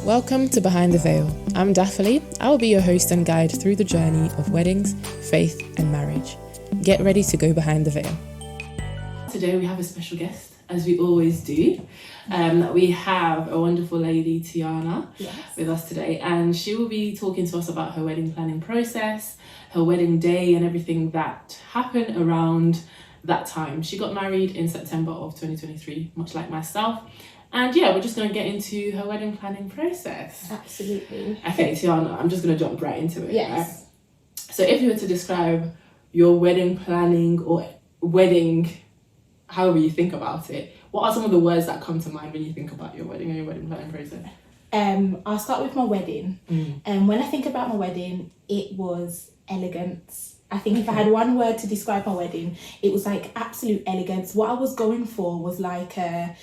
Welcome to Behind the Veil. I'm Daphne. I will be your host and guide through the journey of weddings, faith and marriage. Get ready to go behind the veil. Today we have a special guest, as we always do. We have a wonderful lady, Tiana, with us today, and she will be talking to us about her wedding planning process, her wedding day and everything that happened around that time. She got married in September of 2023, much like myself. And yeah, we're just going to get into her wedding planning process. Absolutely. Okay, Tiana, I'm just going to jump right into it. Yes. Right? So if you were to describe your wedding planning or wedding, however you think about it, what are some of the words that come to mind when you think about your wedding and your wedding planning process? I'll start with my wedding. And when I think about my wedding, it was elegance. I think if I had one word to describe my wedding, it was like absolute elegance. What I was going for was like a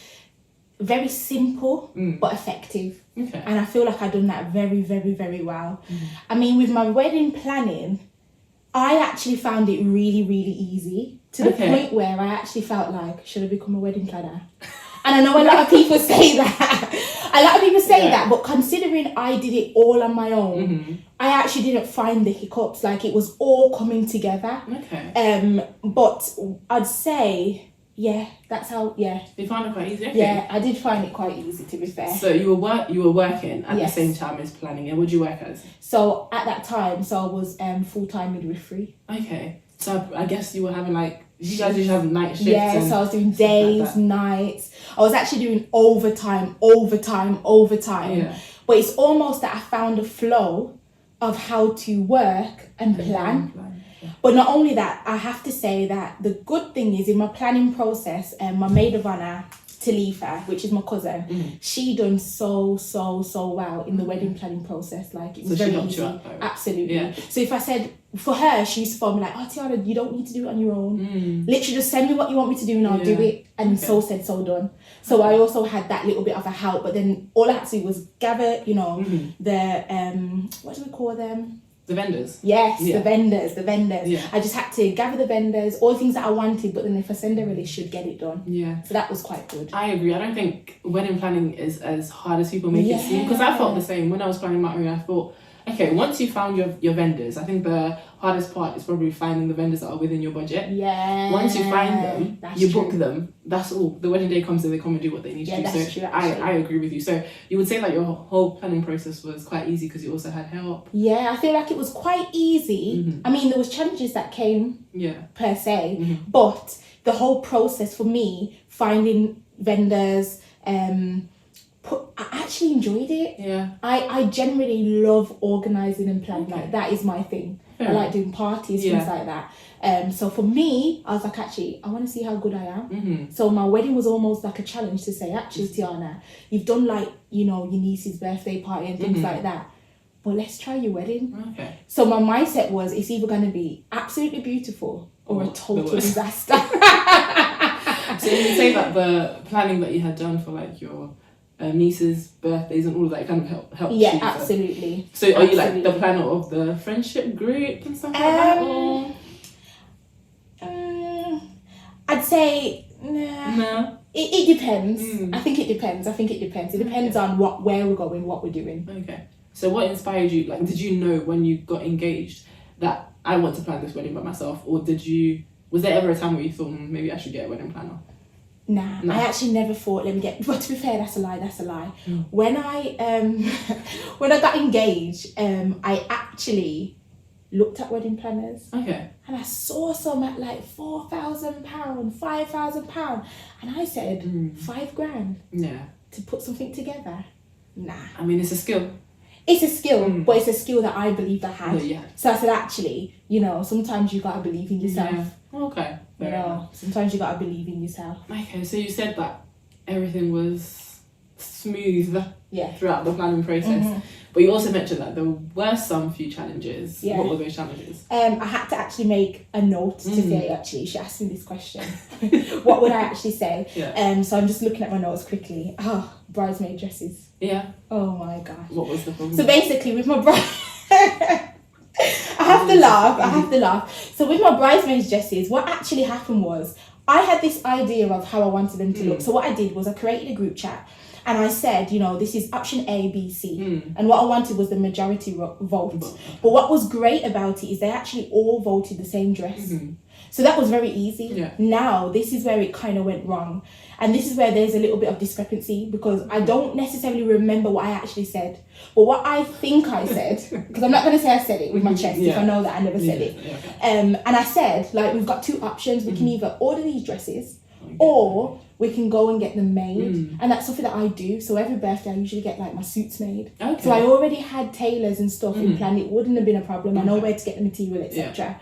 very simple but effective. Okay. And I feel like I've done that very, very, very well. I mean, with my wedding planning, I actually found it really, really easy to the point where I actually felt like, should I become a wedding planner? And I know a lot of people say that. A lot of people say that, but considering I did it all on my own, I actually didn't find the hiccups. Like, it was all coming together. Okay. But I'd say, that's how, You found it quite easy? Okay. Yeah, I did find it quite easy, to be fair. So you were working at the same time as planning, and what did you work as? So at that time, I was full-time midwifery. Okay. So I guess you were having you guys usually have night shifts. Yeah, so I was doing days, nights. I was actually doing overtime. Yeah. But it's almost that I found a flow of how to work and plan. Yeah. But not only that, I have to say that the good thing is in my planning process, my maid of honour, Talifa, which is my cousin, she done so well in the wedding planning process. Like, it was very easy. Absolutely. Yeah. So if I said, for her, she used to phone me like, oh, Tiana, you don't need to do it on your own. Literally just send me what you want me to do and I'll do it. And so said, so done. So I also had that little bit of a help, but then all I had to do was gather, the, what do we call them? The vendors? Yes, the vendors. Yeah. I just had to gather the vendors, all the things that I wanted, but then if I send her, they should get it done. Yeah. So that was quite good. I agree. I don't think wedding planning is as hard as people make it seem, because I felt the same. When I was planning my own, I thought, okay, once you found your vendors, I think the hardest part is probably finding the vendors that are within your budget. Yeah. Once you find them, you book them. That's all. The wedding day comes and they come and do what they need to do. That's so true, I agree with you. So you would say that your whole planning process was quite easy because you also had help. Yeah, I feel like it was quite easy. I mean, there was challenges that came per se, but the whole process for me, finding vendors, I actually enjoyed it. Yeah. I generally love organising and planning. Like, that is my thing. I like doing parties, things like that. So for me, I was like, actually, I want to see how good I am. So my wedding was almost like a challenge to say, actually, Tiana, you've done your niece's birthday party and things like that. But let's try your wedding. Okay. So my mindset was, it's either going to be absolutely beautiful or a total disaster. So you would say that the planning that you had done for your niece's birthdays and all of that kind of helped you? Yeah, absolutely. So are you like the planner of the friendship group and stuff like that? Or? I'd say no. It depends. I think it depends. It depends on where we're going, what we're doing. Okay. So what inspired you? Like, did you know when you got engaged that I want to plan this wedding by myself, or was there ever a time where you thought maybe I should get a wedding planner? Nah, I actually never thought, but to be fair, that's a lie. When I got engaged, I actually looked at wedding planners. Okay. And I saw some at like £4,000, £5,000. And I said, $5,000 to put something together? Nah. I mean, it's a skill. It's a skill, but it's a skill that I believed I had. Yeah. So I said, actually, sometimes you gotta believe in yourself. Yeah. Okay. Sometimes you gotta believe in yourself. Okay, so you said that everything was smooth throughout the planning process, but you also mentioned that there were some few challenges. Yeah. What were those challenges? I had to actually make a note to say, actually, she asked me this question. What would I actually say? Yeah. So I'm just looking at my notes quickly. Bridesmaid dresses. Yeah. Oh my gosh. What was the problem? So basically with my bride... I have to laugh. So with my bridesmaids dresses, what actually happened was I had this idea of how I wanted them to look. So what I did was I created a group chat And I said, you know, this is option A, B, C. And what I wanted was the majority vote. But what was great about it is they actually all voted the same dress. So that was very easy. Yeah. Now, this is where it kind of went wrong. And this is where there's a little bit of discrepancy because I don't necessarily remember what I actually said. But what I think I said, because I'm not going to say I said it with my chest if I know that I never said it. Yeah, okay. And I said, like, we've got two options. We can either order these dresses or we can go and get them made. And that's something that I do. So every birthday I usually get like my suits made. Okay. So I already had tailors and stuff in plan. It wouldn't have been a problem. I know where to get the material, etc.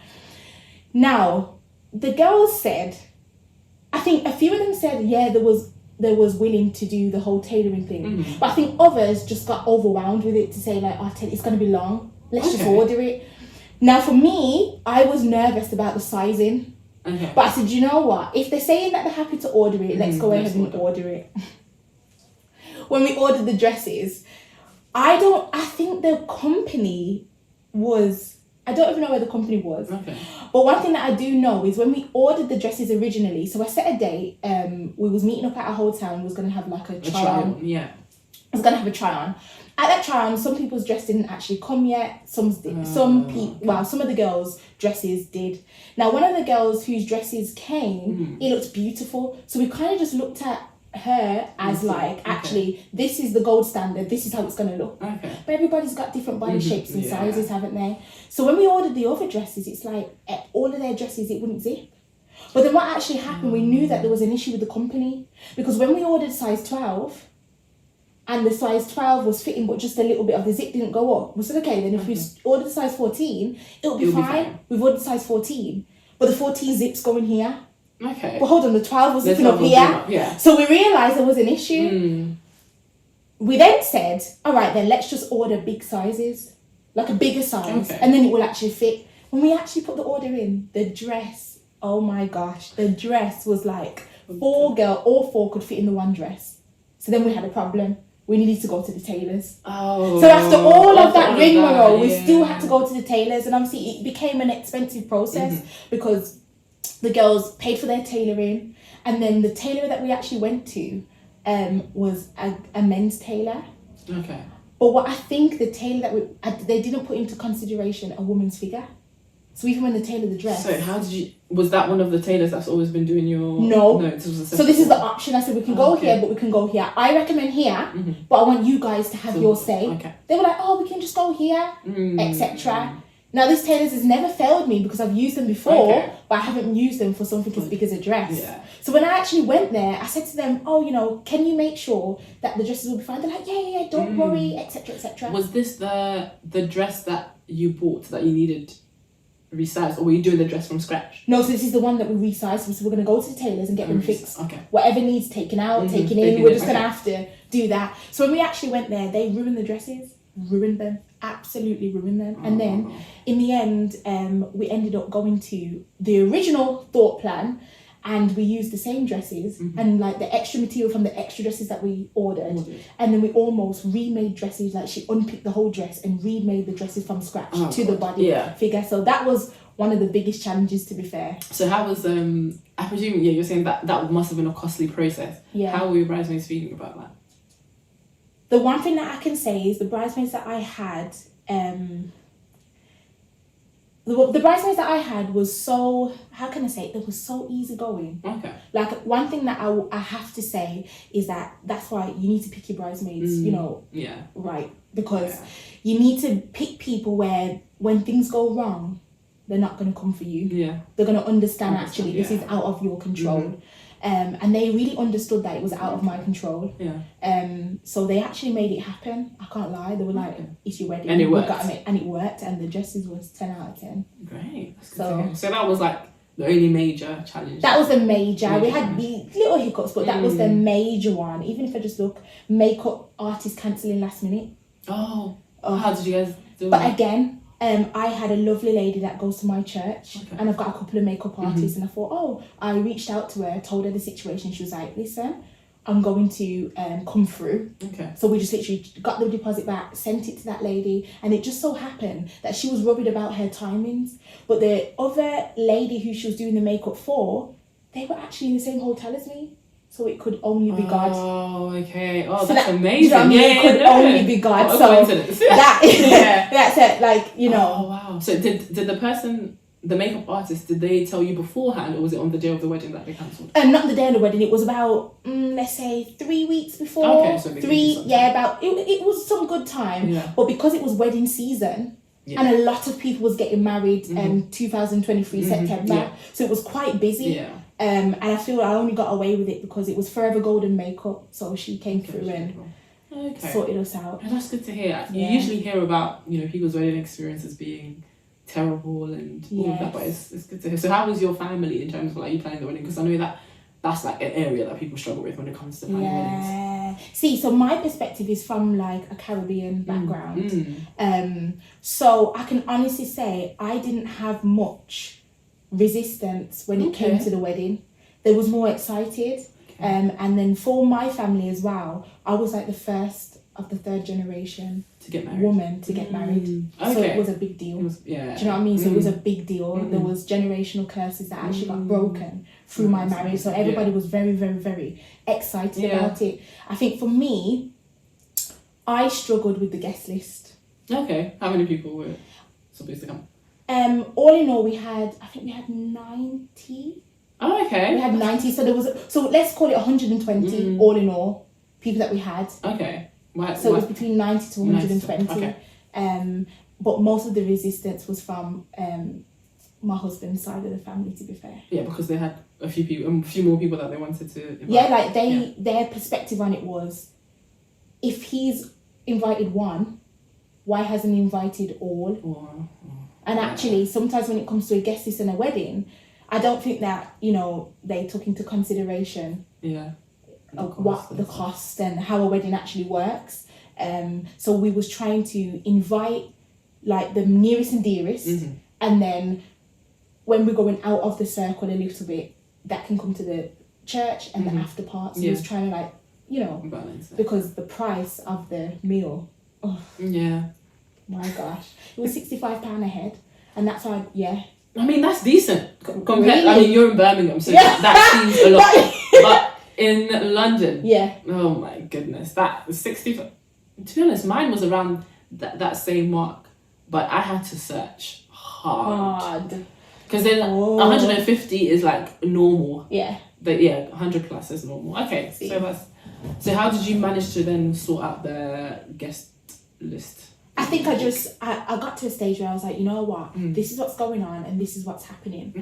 Now, the girls said, I think a few of them said, yeah, there was willing to do the whole tailoring thing. But I think others just got overwhelmed with it to say like, oh, it's going to be long. Let's just order it. Now, for me, I was nervous about the sizing. Okay. But I said, you know what? If they're saying that they're happy to order it, let's go ahead and order it. When we ordered the dresses, I think the company was... I don't even know where the company was. Okay. But one thing that I do know is when we ordered the dresses originally, so I set a date, we was meeting up at a hotel and was going to have like a try on. Yeah. I was going to have a try on. At that try on, some people's dress didn't actually come yet. Some of the girls' dresses did. Now, one of the girls whose dresses came, it looked beautiful. So we kind of just looked at her as like, actually, this is the gold standard, this is how it's going to look. Okay. But everybody's got different body shapes and sizes, haven't they? So when we ordered the other dresses, it's like all of their dresses, it wouldn't zip. But then what actually happened, we knew that there was an issue with the company because when we ordered size 12 and the size 12 was fitting but just a little bit of the zip didn't go up, we said, okay, then if we ordered size 14, it'll be fine. We've ordered size 14, but the 14 zips going here. Okay. But hold on, the 12 was zipping up here. Yeah. So we realised there was an issue. We then said, all right, then let's just order big sizes, like a bigger size, and then it will actually fit. When we actually put the order in, the dress, oh my gosh, the dress was like all four could fit in the one dress. So then we had a problem. We needed to go to the tailors. Oh. So after all of that rigmarole, we still had to go to the tailors, and obviously it became an expensive process because the girls paid for their tailoring, and then the tailor that we actually went to was a men's tailor. Okay. But what I think the tailor that they didn't put into consideration a woman's figure. So even when they tailored the dress. So how did you... Was that one of the tailors that's always been doing your... No. This was so this is the option. I said we can go here, but we can go here. I recommend here, but I want you guys to have your say. Okay. They were like, oh, we can just go here, etc. Now, this tailors has never failed me because I've used them before, but I haven't used them for something as big as a dress. Yeah. So when I actually went there, I said to them, oh, you know, can you make sure that the dresses will be fine? They're like, yeah, don't worry, etc., etc. Was this the dress that you bought that you needed resized, or were you doing the dress from scratch? No, so this is the one that we resized. So we're going to go to the tailors and get them fixed. Okay. Whatever needs taken out, taken in, we're just going to have to do that. So when we actually went there, they ruined the dresses, ruined them, absolutely ruined them. And then in the end, we ended up going to the original thought plan, and we used the same dresses and like the extra material from the extra dresses that we ordered. And then we almost remade dresses, like she unpicked the whole dress and remade the dresses from scratch to the body figure. So that was one of the biggest challenges, to be fair. So how was, I presume, you're saying that must have been a costly process. Yeah. How were your bridesmaids feeling about that? The one thing that I can say is the bridesmaids that I had, the bridesmaids that I had was so, how can I say it? They were so easygoing. Okay. Like, one thing that I have to say is that's why you need to pick your bridesmaids, you know, right. Because you need to pick people where when things go wrong, they're not going to come for you. Yeah. They're going to understand actually this is out of your control. And they really understood that it was out of my control. Yeah. So they actually made it happen. I can't lie. They were like, it's your wedding. And it worked. And it worked. And the dresses was 10 out of 10. Great. That's good. So that was like the only major challenge. That was the major. We had the little hiccups, but that was the major one. Even if I just look, makeup artists cancelling last minute. Oh. How did you guys do But that? again, I had a lovely lady that goes to my church, and I've got a couple of makeup artists, and I thought, I reached out to her, told her the situation. She was like, listen, I'm going to come through. Okay. So we just literally got the deposit back, sent it to that lady, and it just so happened that she was worried about her timings. But the other lady who she was doing the makeup for, they were actually in the same hotel as me. so it could only be God. Oh, okay. Oh, So that's that, amazing. Do you know what I mean? Yeah, It could only be God. What a So coincidence. that's it. Like, you know. Oh, wow. So did the person, the makeup artist, did they tell you beforehand, or was it on the day of the wedding that they cancelled? Not the day of the wedding. It was about let's say 3 weeks before. Okay, so about it was some good time. Yeah. But because it was wedding season, Yeah. and a lot of people was getting married 2023 September, Yeah. so it was quite busy. Yeah. And I feel I only got away with it because it was Forever Golden makeup, so she came through and sorted us out. And that's good to hear. You Yeah. usually hear about, you know, people's wedding experiences being terrible and all of that, but it's good to hear. So how was your family in terms of like you planning the wedding? Because I know that that's like an area that people struggle with when it comes to planning weddings. Yeah. See, so my perspective is from like a Caribbean background. So I can honestly say I didn't have much resistance when it came to the wedding. They was more excited. And then for my family as well, I was like the first of the third generation to get married. Woman to get married. So it was a big deal. Do you know what I mean? So it was a big deal. There was generational curses that actually got broken through my marriage. So everybody was very, very, very excited about it. I think for me, I struggled with the guest list. Okay. How many people were supposed to come? All in all, I think we had 90. Oh, okay. We had 90. So let's call it 120 all in all people that we had. Okay. So it was between 90 to 120. 90 okay. But most of the resistance was from my husband's side of the family, to be fair. Yeah, because they had a few more people that they wanted to invite. Yeah, like their perspective on it was, if he's invited one, why hasn't he invited all? And actually, sometimes when it comes to a guest list and a wedding, I don't think that, you know, they took into consideration the cost and how a wedding actually works. So we was trying to invite like the nearest and dearest, and then when we're going out of the circle a little bit, that can come to the church and the after part. So we was trying to like, you know, balance it. Because the price of the meal, my gosh, it was £65 a head, and that's why I mean, that's decent compared. Really? I mean, you're in Birmingham, so that seems a lot. But in London, oh my goodness, that 60. To be honest, mine was around that same mark, but I had to search hard. Because then 150 is like normal. Yeah. But 100 plus is normal. Okay, so how did you manage to then sort out the guest list? I think I got to a stage where I was like, you know what, this is what's going on and this is what's happening.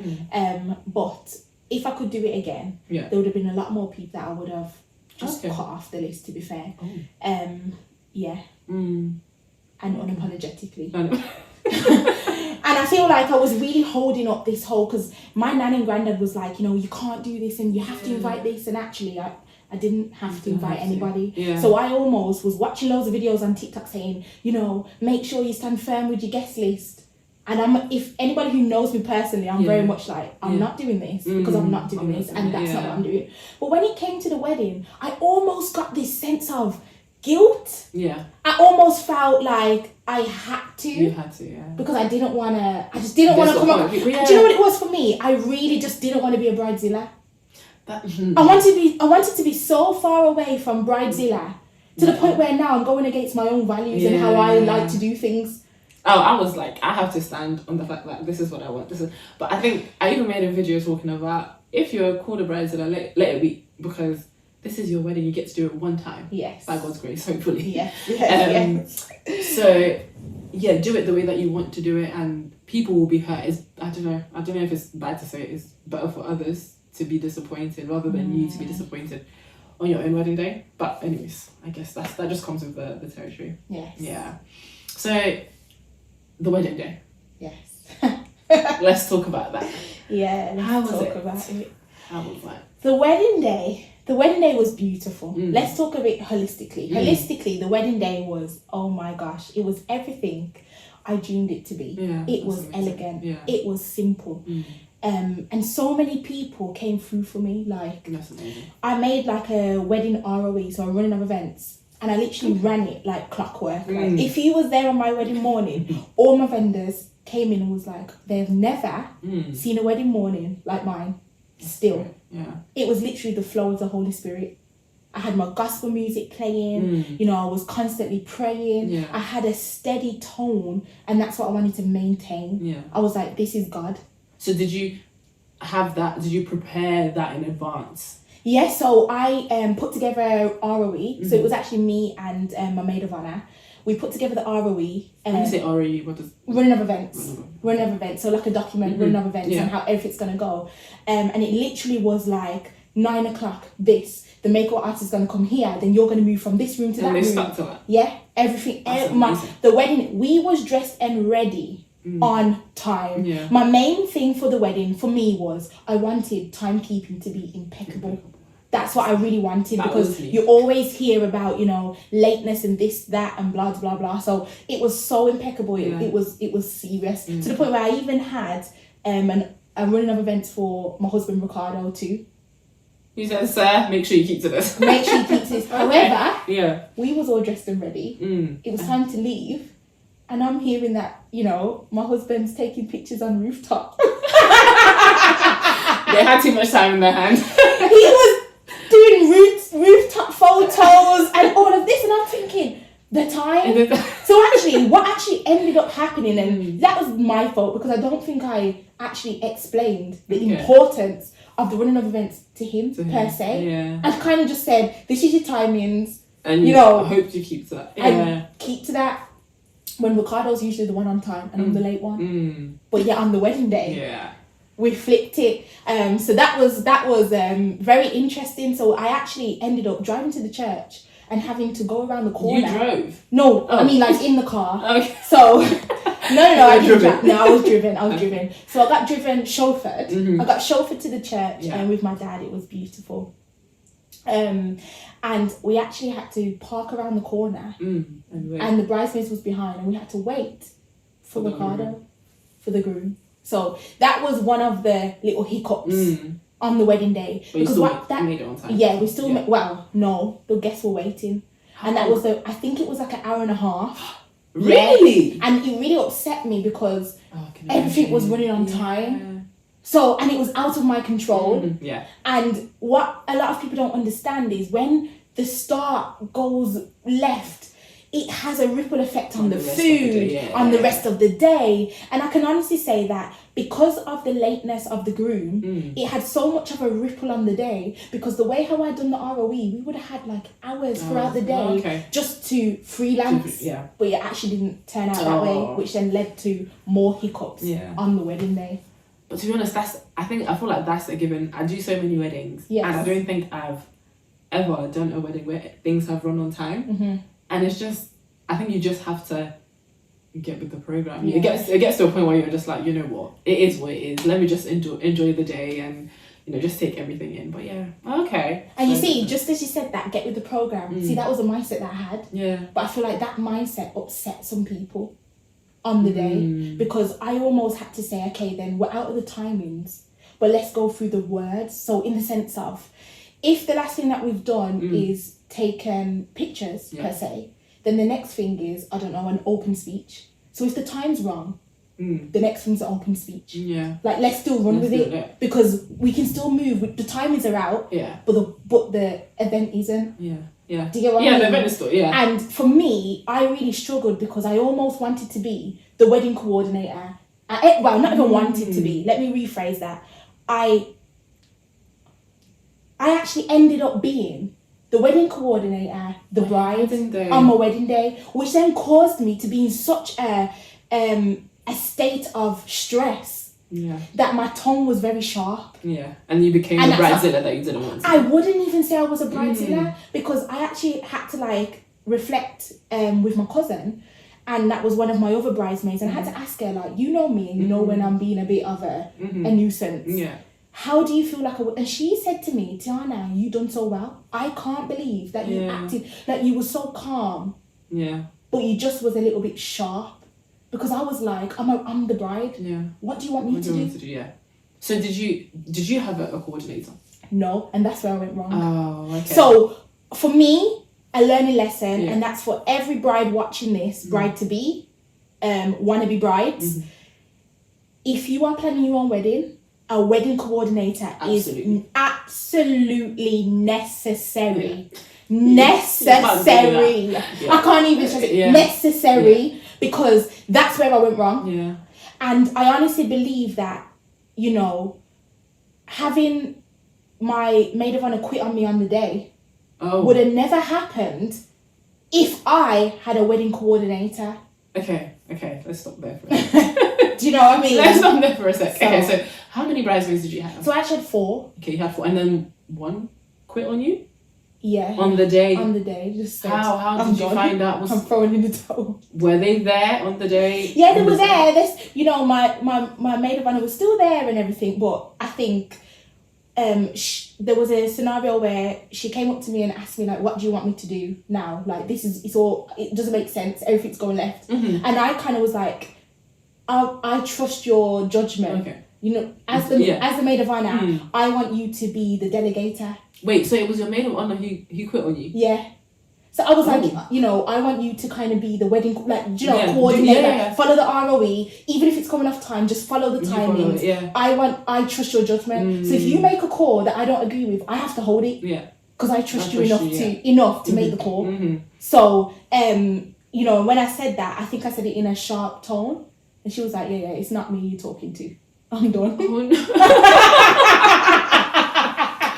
But if I could do it again, there would have been a lot more people that I would have just cut off the list, to be fair. And unapologetically. And I feel like I was really holding up this whole, because my nan and granddad was like, you know, you can't do this and you have to invite this, and actually I didn't have to invite anybody. So I almost was watching loads of videos on TikTok saying, you know, make sure you stand firm with your guest list. And if anybody who knows me personally, I'm very much like, I'm not doing this because I'm not doing this, and that's not what I'm doing. But when it came to the wedding, I almost got this sense of guilt. I almost felt like I had to. You had to, because I didn't want to. I just didn't want to come up. Do you know what it was for me? I really just didn't want to be a bridezilla. I wanted to be so far away from bridezilla to the point where now I'm going against my own values and how I like to do things. Oh, I was like, I have to stand on the fact that this is what I want. But I think I even made a video talking about, if you're called a bridezilla, let it be, because this is your wedding. You get to do it one time. Yes. By God's grace, hopefully. Yes. So, do it the way that you want to do it, and people will be hurt. I don't know if it's bad to say it's better for others to be disappointed rather than you to be disappointed on your own wedding day. But anyways, I guess that just comes with the territory. Yes. Yeah. So, the wedding day. Yes. Let's talk about that. Yeah. How was it? How was that? The wedding day was beautiful. Let's talk a bit holistically. Holistically, the wedding day was, oh my gosh, it was everything I dreamed it to be. It was elegant. It was simple. And so many people came through for me. Like, that's amazing. I made like a wedding ROE, so a running of events, and I literally ran it like clockwork. Like, if he was there on my wedding morning, all my vendors came in and was like, they've never seen a wedding morning like mine. Still. Yeah. It was literally the flow of the Holy Spirit. I had my gospel music playing, you know, I was constantly praying. Yeah. I had a steady tone, and that's what I wanted to maintain. Yeah. I was like, this is God. So did you have that, did you prepare that in advance? Yeah, so I put together ROE. So it was actually me and my maid of honour. We put together the ROE. When you say ROE, what does... Running of events. Running of events. So like a document, running of events and how everything's going to go. And it literally was like 9 o'clock, this. The makeup artist is going to come here. Then you're going to move from this room to that room. Stuck to that? Yeah, everything. The wedding, we was dressed and ready on time. Yeah. My main thing for the wedding, for me, was I wanted timekeeping to be impeccable. That's what I really wanted, because you always hear about, you know, lateness and this, that, and blah, blah, blah. So it was so impeccable. It was serious. To the point where I even had a running of events for my husband, Ricardo, too. He said, sir, make sure you keep to this. Make sure you keep to this. However, yeah, we was all dressed and ready. It was time to leave. And I'm hearing that, you know, my husband's taking pictures on rooftop. They had too much time in their hand. He was doing rooftop photos and all of this, and I'm thinking, the time. So actually, what actually ended up happening, and that was my fault, because I don't think I actually explained the importance of the running of events to him per se. Yeah. I kind of just said, this is your timings, and you know, I hope you keep to that. Yeah. And keep to that. When Ricardo's usually the one on time and I'm the late one, but yeah, on the wedding day, we flipped it. So that was very interesting. So I actually ended up driving to the church and having to go around the corner. You drove? No, I mean like in the car. Okay. So no, I didn't drive. No, I was driven. So I got chauffeured. I got chauffeured to the church, and with my dad, it was beautiful. And we actually had to park around the corner, and the bridesmaids was behind, and we had to wait for Ricardo, for the groom. So that was one of the little hiccups on the wedding day. But because made it on time. Yeah, we still made, well, no, the guests were waiting. And that was I think it was like an hour and a half. Really? Yeah. And it really upset me because everything was running on time. So, and it was out of my control. Yeah. And what a lot of people don't understand is when the start goes left, it has a ripple effect on the food, on the rest of the day. And I can honestly say that because of the lateness of the groom, it had so much of a ripple on the day, because the way how I done the ROE, we would have had like hours throughout the day just to freelance. But it actually didn't turn out that way, which then led to more hiccups on the wedding day. But to be honest, I feel like that's a given. I do so many weddings, and I don't think I've ever done a wedding where things have run on time. And it's just, I think you just have to get with the program. It gets to a point where you're just like, you know what, it is what it is. Let me just enjoy the day and, you know, just take everything in. But yeah, okay. And you see, just as you said that, get with the program. See, that was a mindset that I had. Yeah. But I feel like that mindset upset some people on the day, because I almost had to say, okay, then we're out of the timings, but let's go through the words. So in the sense of, if the last thing that we've done is taken pictures per se, then the next thing is, I don't know, an open speech. So if the time's wrong, the next thing's an open speech. Yeah. Like, let's still run with it, because we can still move. The timings are out, but the event isn't. Yeah. Yeah. Do you get what I mean? Yeah, the event is still, And for me, I really struggled because I almost wanted to be the wedding coordinator. Well, not even wanted to be. Let me rephrase that. I actually ended up being the wedding coordinator, the bride on my wedding day, which then caused me to be in such a state of stress that my tongue was very sharp. Yeah, and you became the bridezilla that you didn't want to. I wouldn't even say I was a bridezilla, because I actually had to like reflect with my cousin, and that was one of my other bridesmaids, and I had to ask her, like, you know me, and you know when I'm being a bit of a nuisance. Yeah. How do you feel like and she said to me, Tiana, you done so well. I can't believe that you acted, like you were so calm. Yeah. But you just was a little bit sharp. Because I was like, I'm the bride. Yeah. What do you want me to do? Yeah. So did you have a coordinator? No, and that's where I went wrong. Oh, okay. So for me, a learning lesson, and that's for every bride watching this, bride to be, wannabe brides. If you are planning your own wedding, a wedding coordinator is absolutely necessary. Yeah. Necessary. Yeah. I can't even stress it. Necessary, because that's where I went wrong. Yeah. And I honestly believe that, you know, having my maid of honor quit on me on the day would have never happened if I had a wedding coordinator. Okay, let's stop there for a second. Do you know what I mean? Let's stop there for a sec. So how many bridesmaids did you have? So I actually had 4. Okay, you had 4, and then one quit on you? Yeah. On the day? On the day, just said, how did you find out? I'm throwing in the towel. Were they there on the day? Yeah, they were there. You know, my maid of honor was still there and everything, but I think there was a scenario where she came up to me and asked me, like, what do you want me to do now? Like, it doesn't make sense. Everything's going left. Mm-hmm. And I kind of was like, I trust your judgment. Okay. You know, as the maid of honor, I want you to be the delegator. Wait, so it was your maid of honor who quit on you? Yeah. So I was like, you know, I want you to kind of be the wedding, like, you know, coordinator. Follow the ROE, even if it's coming off time, just follow the timings. I trust your judgment. So if you make a call that I don't agree with, I have to hold it. Yeah. Because I trust you enough to make the call. Mm-hmm. So, you know, when I said that, I think I said it in a sharp tone, and she was like, yeah, it's not me you're talking to. I'm done. Oh, no.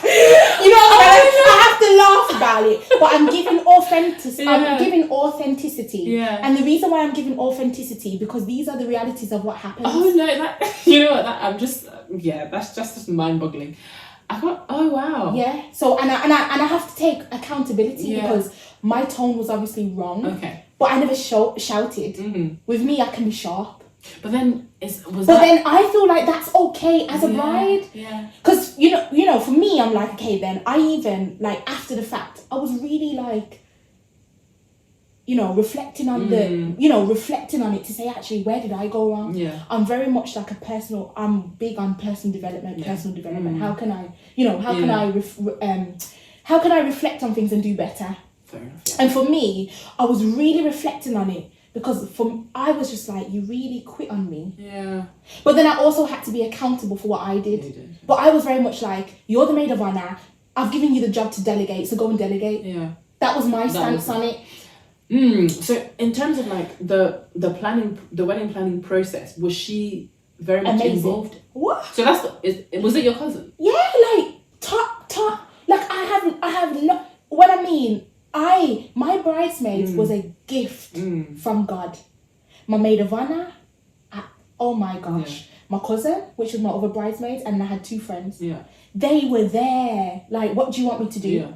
You know, I have to laugh about it, but I'm giving authenticity. I'm giving authenticity. Yeah. And the reason why I'm giving authenticity, because these are the realities of what happens. Oh no, you know what? I'm just that's just mind-boggling. Oh wow. Yeah. So and I have to take accountability because my tone was obviously wrong. Okay. But I never shouted. Mm-hmm. With me, I can be sharp. But then then I feel like that's okay as a bride. Yeah. Because you know, for me, I'm like, okay, then I even, like, after the fact, I was really like, you know, reflecting on it to say, actually, where did I go wrong? Yeah. I'm very much like I'm big on personal development. How can I, how can I reflect on things and do better? Fair enough. Yeah. And for me, I was really reflecting on it. Because I was just like, you really quit on me. Yeah. But then I also had to be accountable for what I did. You did. But I was very much like, you're the maid of honor. I've given you the job to delegate, so go and delegate. Yeah. That was my stance on it. So in terms of like the wedding planning process, was she very much involved? What? So was it your cousin? Yeah, like top. Like I have no. What I mean. My bridesmaids was a gift from God. My maid of honor, oh my gosh. Yeah. My cousin, which was my other bridesmaid, and I had 2 friends. Yeah. They were there. Like, what do you want me to do? Yeah.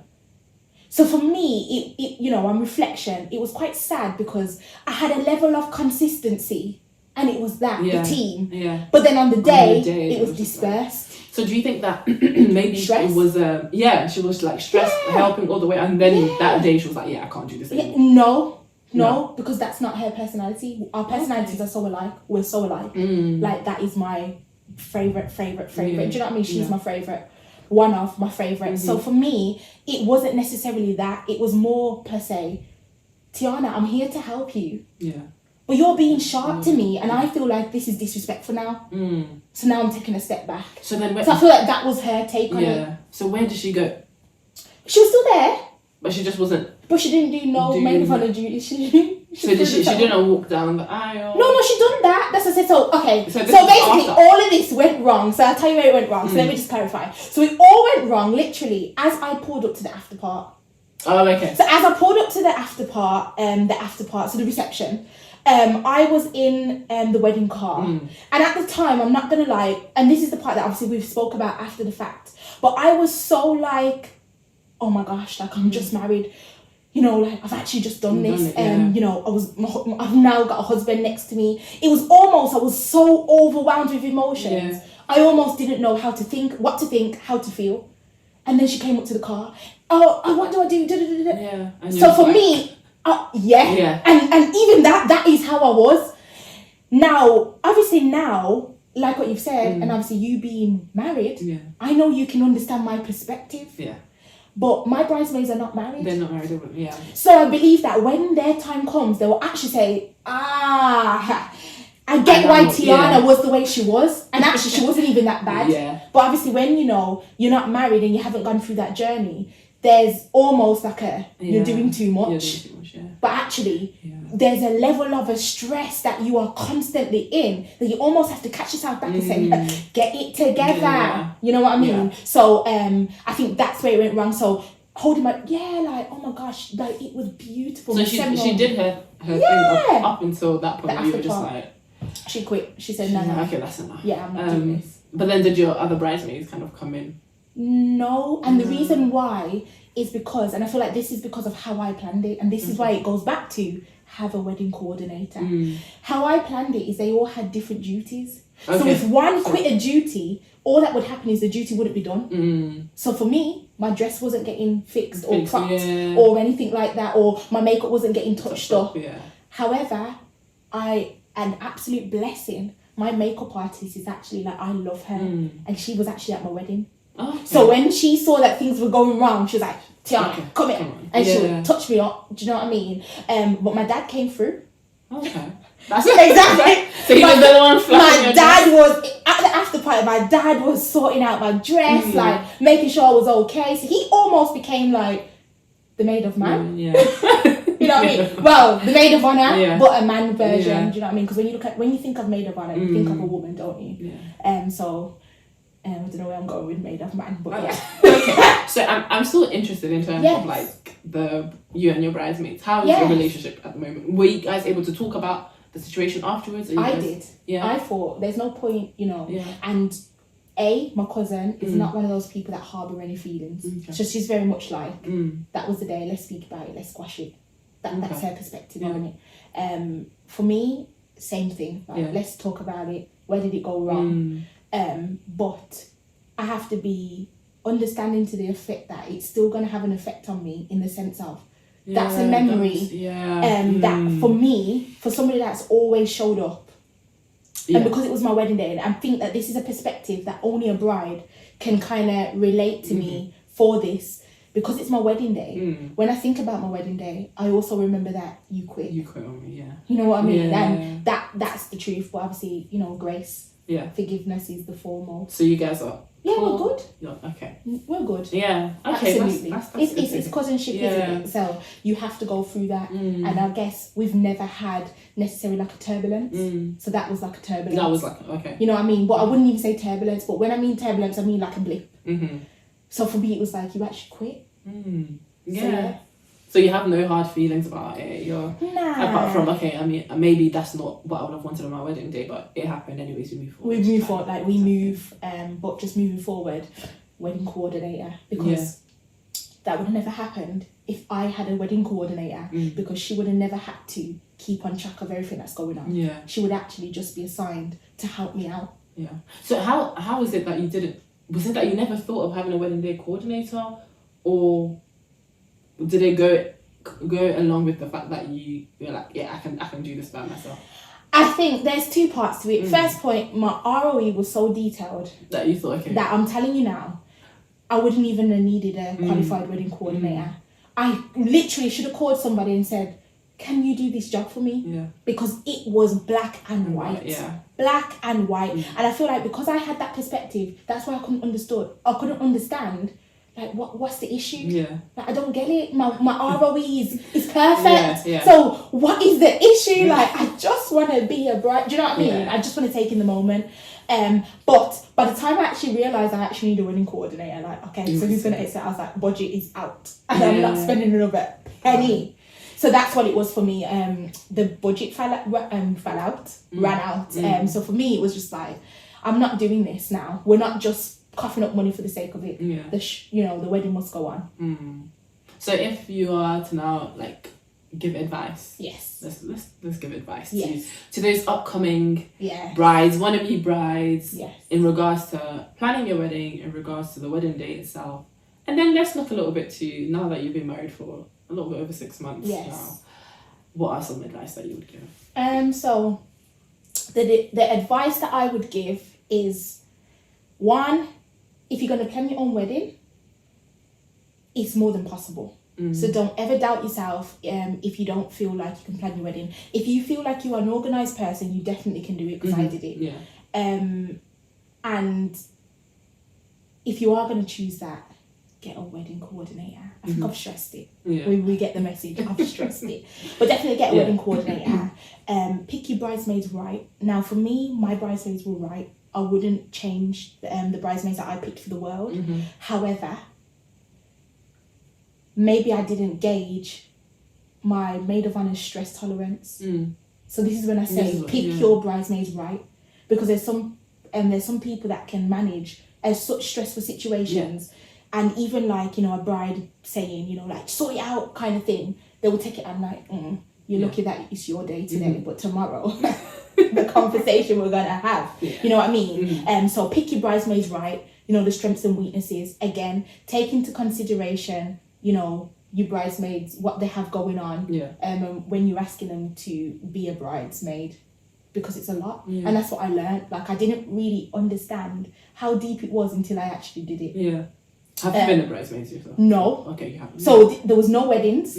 So for me, it you know, on reflection, it was quite sad because I had a level of consistency, and it was the team. Yeah. But then on the day it was dispersed. So do you think that maybe stress? It was she was like stressed, helping all the way, and then that day she was like, I can't do this anymore. No, because that's not her personality. Our personalities are so alike. We're so alike. Like, that is my favorite. Do you know what I mean? She's my favorite. One of my favorites. So for me, it wasn't necessarily that. It was more per se, Tiana, I'm here to help you. Yeah. But you're being sharp to me, and I feel like this is disrespectful now. So now I'm taking a step back. So I feel like that was her take on it. So where did she go? She was still there. But she just wasn't... But she didn't do maid of honor duty. She didn't walk down the aisle? No, she done that. That's what I said. So, okay. So basically, all of this went wrong. So I'll tell you where it went wrong. So let me just clarify. So it all went wrong, literally, as I pulled up to the after part. Oh, okay. So as I pulled up to the after part, so the reception... I was in the wedding car, and at the time, I'm not gonna lie, and this is the part that obviously we've spoke about after the fact, but I was so like, oh my gosh, like, I'm just married, you know, like, I've actually just done this, you know, I've now got a husband next to me. It was almost, I was so overwhelmed with emotions. Yeah. I almost didn't know how to think, what to think, how to feel. And then she came up to the car. Oh, what do I do? Yeah. So for me, yeah. And even that is how I was. Now, obviously like what you've said, and obviously you being married, I know you can understand my perspective. Yeah. But my bridesmaids are not married. They're not married, So I believe that when their time comes, they will actually say, I get And why now- Tiana was the way she was, and actually she wasn't even that bad. Yeah. But obviously, when you're not married and you haven't gone through that journey, there's almost like you're doing too much. You're doing too much, yeah. But actually, there's a level of a stress that you are constantly in that you almost have to catch yourself back and say, get it together. Yeah. You know what I mean? Yeah. So I think that's where it went wrong. So holding my, like, oh my gosh, like it was beautiful. So she did her thing up until that point. You were just like... She quit. She said, no. Okay, that's enough. Yeah, I'm not doing this. But then did your other bridesmaids kind of come in? No, and the reason why is because, and I feel like this is because of how I planned it, and this is why it goes back to have a wedding coordinator. How I planned it is they all had different duties. Okay. So if one quit a duty, all that would happen is the duty wouldn't be done. So for me, my dress wasn't getting fixed or propped or anything like that, or my makeup wasn't getting touched up. Yeah. However, an absolute blessing, my makeup artist is actually like, I love her, and she was actually at my wedding. Okay. So when she saw that things were going wrong, she was like, Tiana, come here. And she would touch me up. Do you know what I mean? But my dad came through. Okay. That's exactly. So he was the one fluffing my dad was, at the after party, my dad was sorting out my dress, like making sure I was okay. So he almost became like the maid of man. You know what I mean? Well, the maid of honor, but a man version. Do you know what I mean? Because when you think of maid of honor, you think of a woman, don't you? So I don't know where I'm going with maid of man, but Okay. So I'm still interested in terms of like you and your bridesmaids. How is your relationship at the moment? Were you guys able to talk about the situation afterwards? I did. Yeah. I thought there's no point, and my cousin is not one of those people that harbour any feelings. Okay. So she's very much like, that was the day, let's speak about it, let's squash it. That's her perspective on it. For me, same thing. Like, let's talk about it. Where did it go wrong? But I have to be understanding to the effect that it's still going to have an effect on me, in the sense of that's a memory that for me, for somebody that's always showed up, and because it was my wedding day, and I think that this is a perspective that only a bride can kind of relate to me for this, because it's my wedding day. When I think about my wedding day, I also remember that you quit on me. You know what I mean? And that's the truth. But obviously, grace, forgiveness is the foremost. So you guys are we're good. Okay, we're good. Yeah, okay, absolutely. It's cousinship, isn't it? So you have to go through that, and I guess we've never had necessarily like a turbulence. So that was like a turbulence. That was like okay. You know what I mean? But I wouldn't even say turbulence. But when I mean turbulence, I mean like a blip. So for me, it was like, you actually quit. So you have no hard feelings about it. Apart from I mean, maybe that's not what I would have wanted on my wedding day, but it happened anyways. We move forward. But just moving forward, wedding coordinator, because that would have never happened if I had a wedding coordinator, because she would have never had to keep on track of everything that's going on. Yeah, she would actually just be assigned to help me out. Yeah. So how is it that you didn't? Was it that you never thought of having a wedding day coordinator, or did it go along with the fact that you're like, I can do this by myself? I think there's two parts to it. First point, my ROE was so detailed that you thought, okay, that I'm telling you now, I wouldn't even have needed a qualified wedding coordinator. I literally should have called somebody and said, can you do this job for me? Yeah. Because it was black and white. Yeah. Black and white. And I feel like because I had that perspective, that's why I couldn't understand, like, what's the issue? Yeah. Like, I don't get it. My ROE is perfect. Yeah. So what is the issue? Like, I just want to be a bride. Do you know what I mean? I just want to take in the moment. But by the time I actually realised I actually need a wedding coordinator, like, okay, so who's going to exit? I was like, budget is out. And I'm not spending another penny. So that's what it was for me. The budget ran out. So for me, it was just like, I'm not doing this now. We're not just coughing up money for the sake of it. Yeah. The wedding must go on. So if you are to now like give advice, yes, let's give advice to those upcoming brides, wannabe brides, in regards to planning your wedding, in regards to the wedding day itself, and then let's look a little bit to now that you've been married for a little bit over 6 months now. What are some advice that you would give? So the advice that I would give is, one, if you're going to plan your own wedding, it's more than possible. So don't ever doubt yourself if you don't feel like you can plan your wedding. If you feel like you are an organised person, you definitely can do it, because I did it. Yeah. And if you are going to choose that, get a wedding coordinator. I think I've stressed it. Yeah. We get the message. I've stressed it. But definitely get a wedding coordinator. Pick your bridesmaids right. Now, for me, my bridesmaids were right. I wouldn't change the bridesmaids that I picked for the world. However, maybe I didn't gauge my maid of honor's stress tolerance. So this is when I say pick your bridesmaids right, because there's some people that can manage such stressful situations, and even like, you know, a bride saying, you know, like, sort it out kind of thing, they will take it and like, you're lucky that it's your day today, but tomorrow the conversation we're gonna have, you know what I mean? So pick your bridesmaids right, you know, the strengths and weaknesses. Again, take into consideration, you know, your bridesmaids, what they have going on, when you're asking them to be a bridesmaid, because it's a lot. And that's what I learned. Like, I didn't really understand how deep it was until I actually did it. Have you been a bridesmaid yourself? No. Okay, you haven't. So there was no weddings.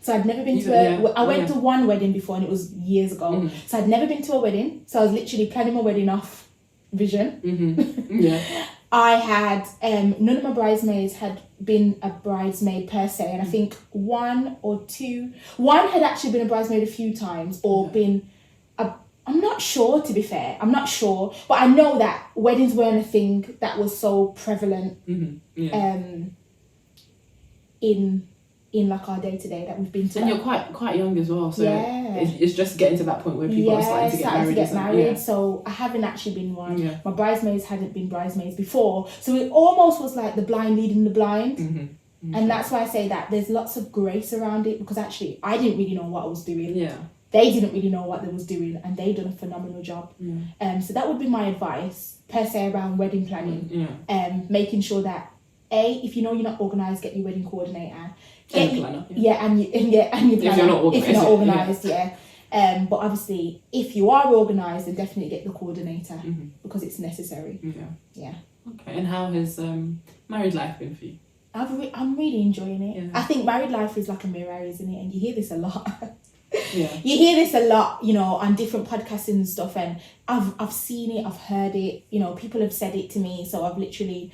So I'd never been to I went to one wedding before, and it was years ago. So I'd never been to a wedding. So I was literally planning my wedding off vision. I had none of my bridesmaids had been a bridesmaid per se, and I think one had actually been a bridesmaid a few times, or been I'm not sure, to be fair. I'm not sure, but I know that weddings weren't a thing that was so prevalent in like our day-to-day that we've been to. And you're quite young as well, so it's just getting to that point where people are starting to get married. So I haven't actually been one. My bridesmaids hadn't been bridesmaids before, so it almost was like the blind leading the blind. And that's why I say that there's lots of grace around it, because actually I didn't really know what I was doing. They didn't really know what they was doing, and they done a phenomenal job. So that would be my advice per se around wedding planning. Making sure that if you know you're not organised, get your wedding coordinator. And your planner. And your planner. If you're not organised, but obviously, if you are organised, then definitely get the coordinator, because it's necessary. Okay. And how has married life been for you? I'm really enjoying it. I think married life is like a mirror, isn't it? And you hear this a lot. You hear this a lot, you know, on different podcasts and stuff, and I've seen it, I've heard it, you know, people have said it to me, so I've literally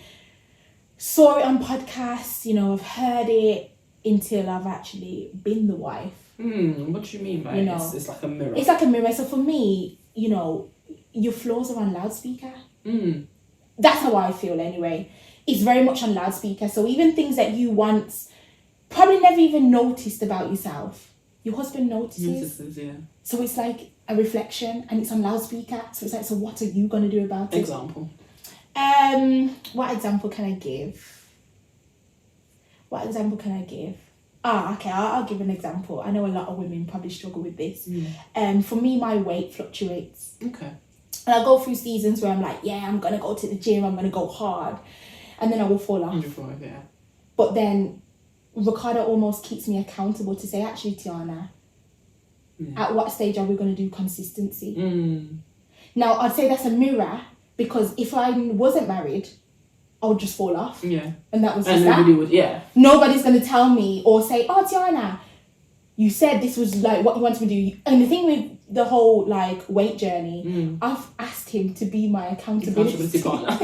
saw it on podcasts, you know, I've heard it until I've actually been the wife. What do you mean by it? It's like a mirror. It's like a mirror. So for me, you know, your flaws are on loudspeaker. That's how I feel anyway. It's very much on loudspeaker. So even things that you once probably never even noticed about yourself, your husband notices. So it's like a reflection, and it's on loudspeaker. So it's like, so what are you going to do about it? Example. What example can I give? Okay, I'll give an example. I know a lot of women probably struggle with this. For me, my weight fluctuates. Okay. And I go through seasons where I'm like, I'm going to go to the gym, I'm going to go hard. And then I will fall off. But then Ricardo almost keeps me accountable to say, actually, Tiana, at what stage are we going to do consistency? Now, I'd say that's a mirror, because if I wasn't married, I would just fall off. And that was just that. Nobody's going to tell me or say, oh, Tiana, you said this was like what you wanted me to do. And the thing with the whole like weight journey, I've asked him to be my accountability partner.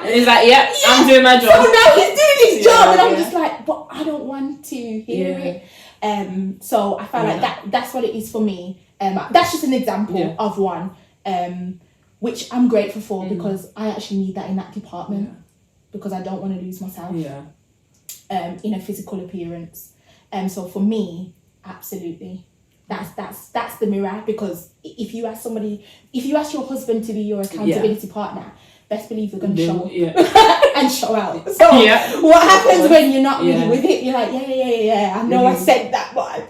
And he's like, I'm doing my job. So now he's doing his job, and I'm just like, but I don't want to hear it. So I felt like that's what it is for me. That's just an example of one, which I'm grateful for, because I actually need that in that department, because I don't want to lose myself in a physical appearance. So for me, absolutely, that's the mirror, because if you ask your husband to be your accountability partner, best believe they're going to show up and show out. So what happens when you're not really with it? You're like, I know I said that, but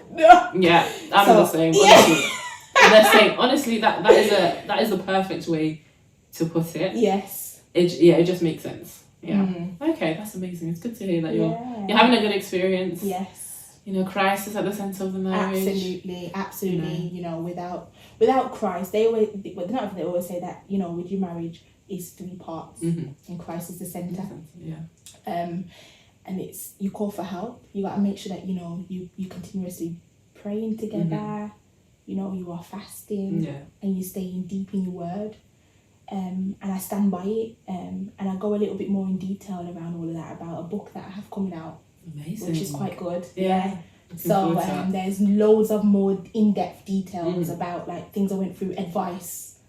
I'm the same. Honestly, that is the perfect way to put it. It just makes sense. Okay, that's amazing. It's good to hear that you're having a good experience. You know, Christ is at the centre of the marriage. Absolutely. You know, without Christ, they always say that, you know, with your marriage is 3 parts, and Christ is the centre. And and it's, you call for help. You got to make sure that, you know, you continuously praying together, you know, you are fasting, and you're staying deep in your word. And I stand by it, and I go a little bit more in detail around all of that about a book that I have coming out. Amazing. Which is quite good. So there's loads of more in-depth details about like things I went through, advice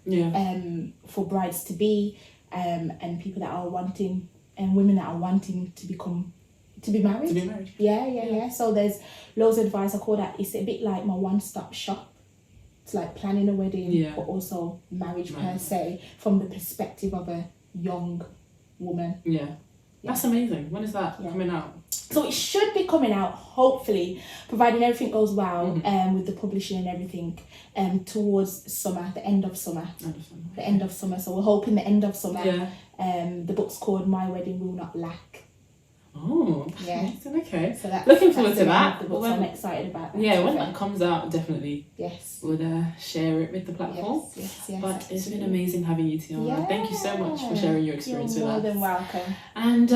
for brides to be, and people that are wanting, and women that are wanting to be married. Yeah. So there's loads of advice. I call that, it's a bit like my one-stop shop. It's like planning a wedding, but also marriage per se, from the perspective of a young woman. That's amazing. When is that coming out? So it should be coming out, hopefully, providing everything goes well, with the publishing and everything, towards summer, the end of summer. The end of summer. So we're hoping the end of summer. The book's called My Wedding Will Not Lack. Oh, yeah. Okay. So that's, looking forward to that. The book, so I'm excited about that. Yeah, when that comes out, definitely would share it with the platform. Yes. But it's been amazing having you, Tiana. Thank you so much for sharing your experience with us. You're more than welcome. And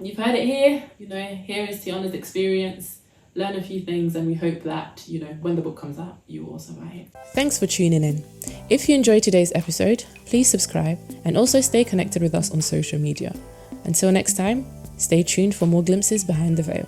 you've heard it here. You know, here is Tiana's experience. Learn a few things, and we hope that, you know, when the book comes out, you also write it. Thanks for tuning in. If you enjoyed today's episode, please subscribe and also stay connected with us on social media. Until next time, stay tuned for more glimpses behind the veil.